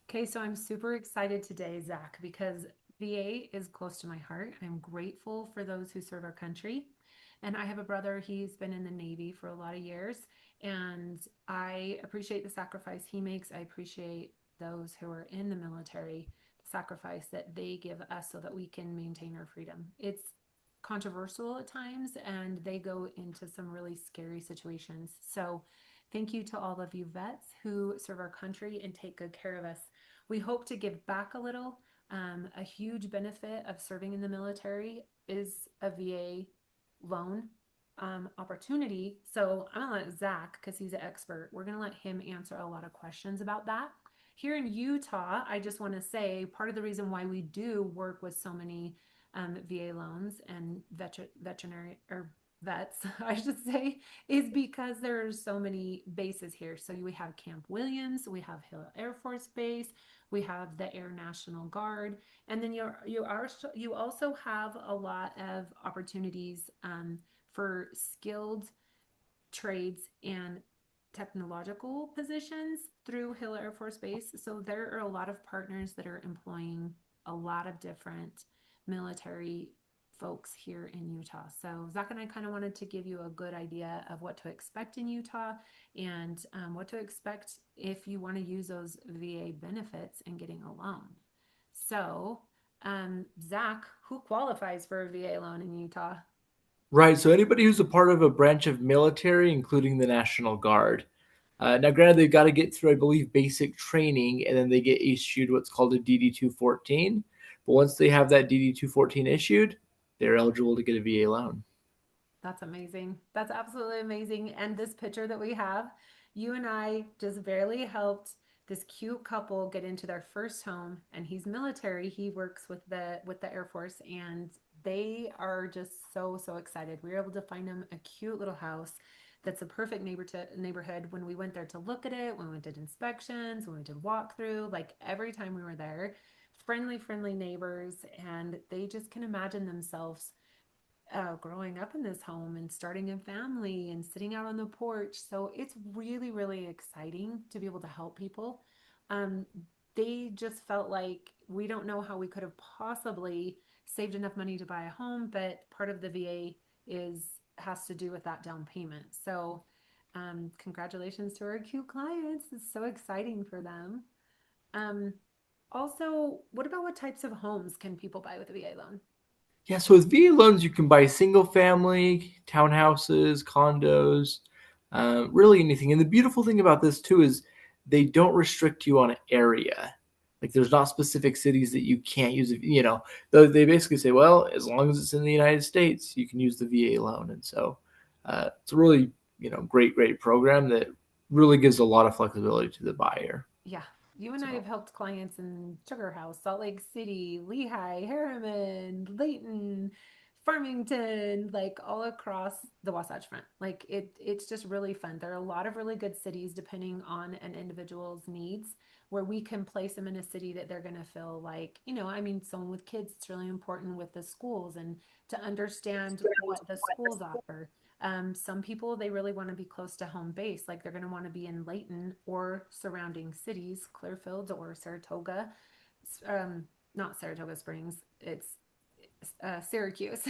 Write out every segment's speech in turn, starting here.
Okay, so I'm super excited today, Zach, because VA is close to my heart. I'm grateful for those who serve our country. And I have a brother, he's been in the Navy for a lot of years. And I appreciate the sacrifice he makes. I appreciate those who are in the military, the sacrifice that they give us so that we can maintain our freedom. It's controversial at times, and they go into some really scary situations. So, thank you to all of you vets who serve our country and take good care of us. We hope to give back a little. A huge benefit of serving in the military is a VA loan opportunity. So I'm gonna let Zach, because he's an expert, we're gonna let him answer a lot of questions about that. Here in Utah, I just want to say part of the reason why we do work with so many VA loans and veterinary or vets, I should say, is because there's so many bases here. So we have Camp Williams, we have Hill Air Force Base, we have the Air National Guard, and then you also have a lot of opportunities for skilled trades and technological positions through Hill Air Force Base. So there are a lot of partners that are employing a lot of different military folks here in Utah. So Zach and I kind of wanted to give you a good idea of what to expect in Utah and what to expect if you want to use those VA benefits and getting a loan. So, Zach, who qualifies for a VA loan in Utah? Right. So anybody who's a part of a branch of military, including the National Guard. Now, granted, they've got to get through, I believe, basic training, and then they get issued what's called a DD 214. But once they have that DD 214 issued, they're eligible to get a VA loan. That's amazing. That's absolutely amazing. And this picture that we have, you and I just barely helped this cute couple get into their first home, and he's military. He works with the Air Force, and they are just so excited. We were able to find them a cute little house that's a perfect neighborhood. When we went there to look at it, when we did inspections, when we did walkthrough, like every time we were there, friendly neighbors, and they just can imagine themselves growing up in this home and starting a family and sitting out on the porch. So it's really exciting to be able to help people. Um, they just felt like we don't know how we could have possibly saved enough money to buy a home, but part of the VA is has to do with that down payment. So congratulations to our cute clients. It's so exciting for them. Um, Also, what about what types of homes can people buy with a VA loan? Yeah, so with VA loans, you can buy single family, townhouses, condos, really anything. And the beautiful thing about this too is they don't restrict you on an area. Like there's not specific cities that you can't use. They basically say, well, as long as it's in the United States, you can use the VA loan. And so it's a really great program that really gives a lot of flexibility to the buyer. Yeah. You and I have So helped clients in Sugar House, Salt Lake City, Lehigh, Harriman, Layton, Farmington, like all across the Wasatch Front. Like it's just really fun. There are a lot of really good cities depending on an individual's needs where we can place them in a city that they're going to feel like, I mean, someone with kids, it's really important with the schools and to understand what the schools offer. Some people, they really want to be close to home base, like they're going to want to be in Layton or surrounding cities, Clearfield or Saratoga. Um, Not Saratoga Springs, it's Syracuse.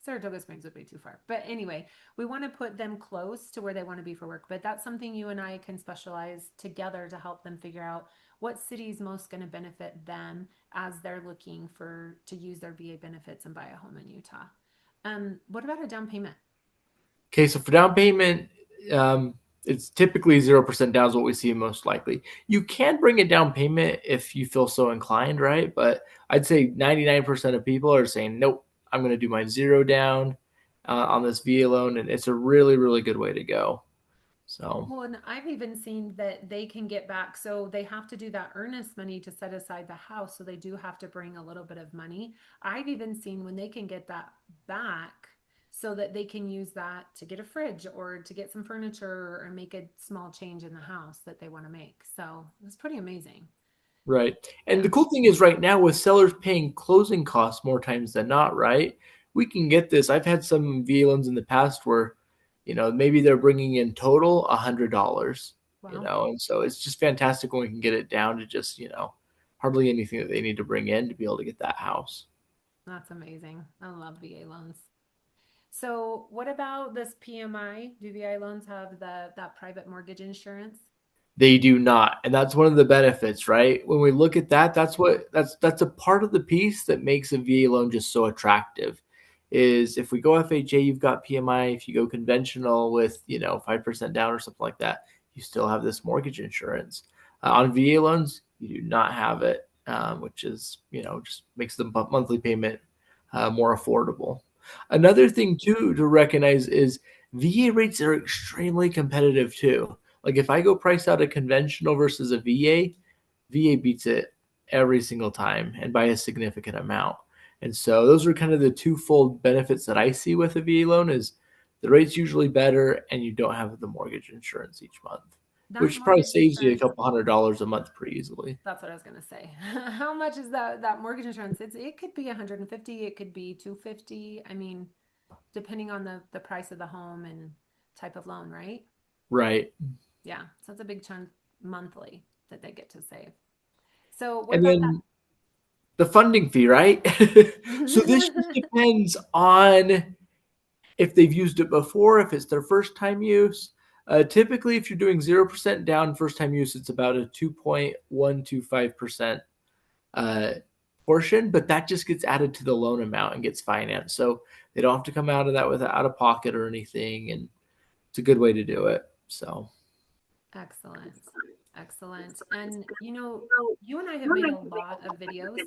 Saratoga Springs would be too far. But anyway, we want to put them close to where they want to be for work. But that's something you and I can specialize together to help them figure out what city is most going to benefit them as they're looking for to use their VA benefits and buy a home in Utah. What about a down payment? okay, so for down payment, um, it's typically 0% down is what we see most likely. You can bring a down payment if you feel so inclined, right? But I'd say 99% of people are saying, nope, I'm going to do my zero down on this VA loan, and it's a really good way to go. So, Well, and I've even seen that they can get back. So they have to do that earnest money to set aside the house. So they do have to bring a little bit of money. I've even seen when they can get that back so that they can use that to get a fridge or to get some furniture or make a small change in the house that they want to make. So it's pretty amazing. right. And Yeah. the cool thing is right now with sellers paying closing costs more times than not, right? We can get this. I've had some VA loans in the past where, maybe they're bringing in total $100. Wow, And so it's just fantastic when we can get it down to just, hardly anything that they need to bring in to be able to get that house. that's amazing. I love VA loans. So, what about this PMI? Do VA loans have that private mortgage insurance? They do not, and that's one of the benefits, right? When we look at that, that's a part of the piece that makes a VA loan just so attractive. Is if we go FHA, you've got PMI. If you go conventional with 5% down or something like that, you still have this mortgage insurance. On VA loans, you do not have it, which is just makes the monthly payment more affordable. Another thing too to recognize is VA rates are extremely competitive too. Like if I go price out a conventional versus a VA, VA beats it every single time and by a significant amount. And so those are kind of the twofold benefits that I see with a VA loan is the rate's usually better and you don't have the mortgage insurance each month, That which probably mortgage saves you a insurance, couple $100 a month pretty easily. that's what I was gonna say. How much is that mortgage insurance? It could be 150, it could be 250. I mean, depending on the price of the home and type of loan, right? Right. Yeah, so it's a big chunk monthly that they get to save. So what And about that? then the funding fee, right? So this just depends on if they've used it before, if it's their first time use. Typically, if you're doing 0% down first time use, it's about a 2.125% uh, portion, but that just gets added to the loan amount and gets financed. So they don't have to come out of that with out of pocket or anything. And it's a good way to do it. So Excellent. Excellent. And you and I have made a lot of videos.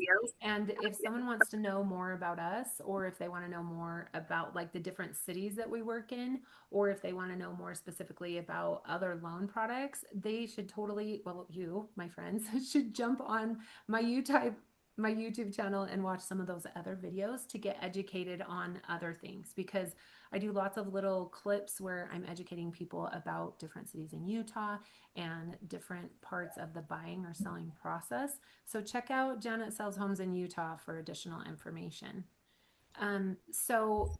And if someone wants to know more about us, or if they want to know more about like the different cities that we work in, or if they want to know more specifically about other loan products, they should totally, well, you, my friends, should jump on my YouTube my YouTube channel and watch some of those other videos to get educated on other things because I do lots of little clips where I'm educating people about different cities in Utah and different parts of the buying or selling process. So check out Janet Sells Homes in Utah for additional information. So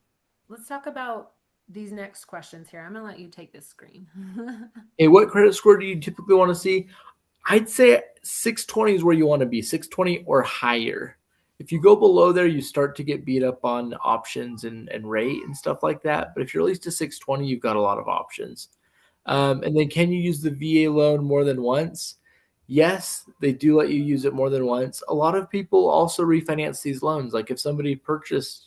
let's talk about these next questions here. I'm going to let you take this screen. hey, what credit score do you typically want to see? I'd say 620 is where you want to be, 620 or higher. If you go below there, you start to get beat up on options and rate and stuff like that. But if you're at least to 620, you've got a lot of options. And then can you use the VA loan more than once? Yes, they do let you use it more than once. A lot of people also refinance these loans. Like if somebody purchased,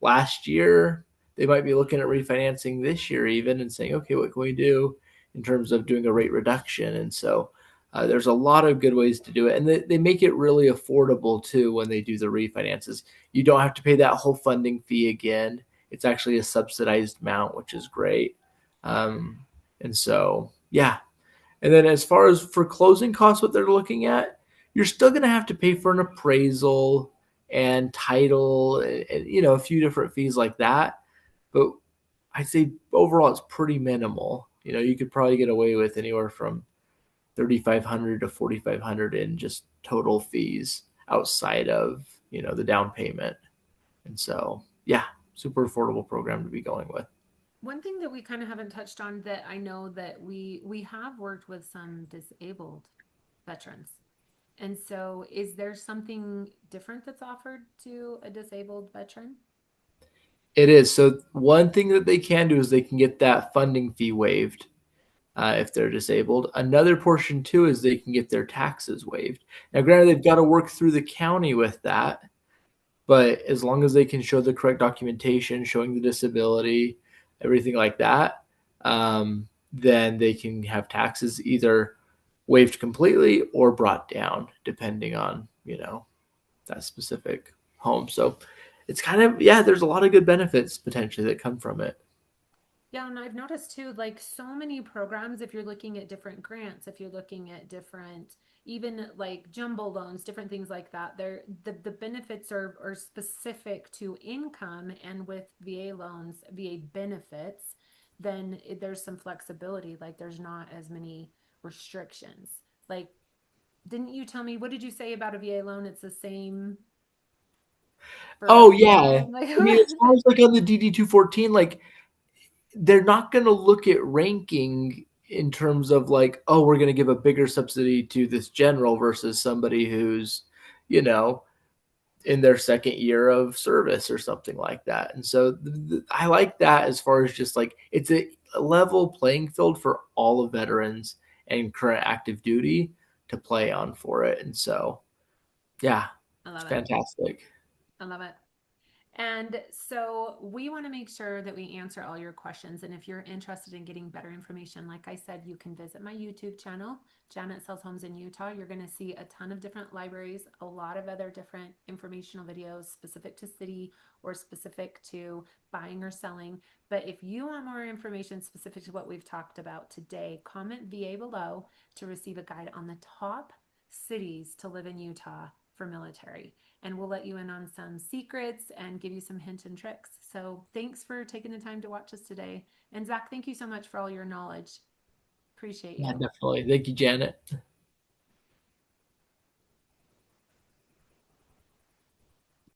last year, they might be looking at refinancing this year even and saying, okay, what can we do in terms of doing a rate reduction? And so there's a lot of good ways to do it. And they make it really affordable too when they do the refinances. You don't have to pay that whole funding fee again. It's actually a subsidized amount, which is great. Um, and so, yeah. And then as far as for closing costs, what they're looking at, you're still going to have to pay for an appraisal and title, and, a few different fees like that. But I'd say overall it's pretty minimal. You could probably get away with anywhere from 3,500 to 4,500 in just total fees outside of the down payment. And so, yeah, super affordable program to be going with. One thing that we kind of haven't touched on that I know that we have worked with some disabled veterans. And so is there something different that's offered to a disabled veteran? It is. So one thing that they can do is they can get that funding fee waived if they're disabled. Another portion too is they can get their taxes waived. Now, granted, they've got to work through the county with that, but as long as they can show the correct documentation, showing the disability, everything like that, then they can have taxes either waived completely or brought down, depending on that specific home. So it's kind of there's a lot of good benefits potentially that come from it. Yeah, and I've noticed too, like so many programs, if you're looking at different grants, if you're looking at different, even like jumbo loans, different things like that, the benefits are specific to income. And with VA loans, VA benefits, then there's some flexibility. Like there's not as many restrictions. Like, didn't you tell me, what did you say about a VA loan? It's the same for Oh yeah, everyone. Like, I mean, as far as like on the DD 214, like they're not going to look at ranking in terms of like, oh, we're going to give a bigger subsidy to this general versus somebody who's, you know, in their second year of service or something like that. And so I like that as far as just like it's a level playing field for all of veterans and current active duty to play on for it. And so, yeah, I it's love it. fantastic. I love it. And so we want to make sure that we answer all your questions. And if you're interested in getting better information, like I said, you can visit my YouTube channel, Janet Sells Homes in Utah. You're going to see a ton of different libraries, a lot of other different informational videos specific to city or specific to buying or selling. But if you want more information specific to what we've talked about today, comment VA below to receive a guide on the top cities to live in Utah for military, and we'll let you in on some secrets and give you some hints and tricks. So thanks for taking the time to watch us today. And Zach, thank you so much for all your knowledge. Appreciate Yeah, you. definitely. Thank you, Janet.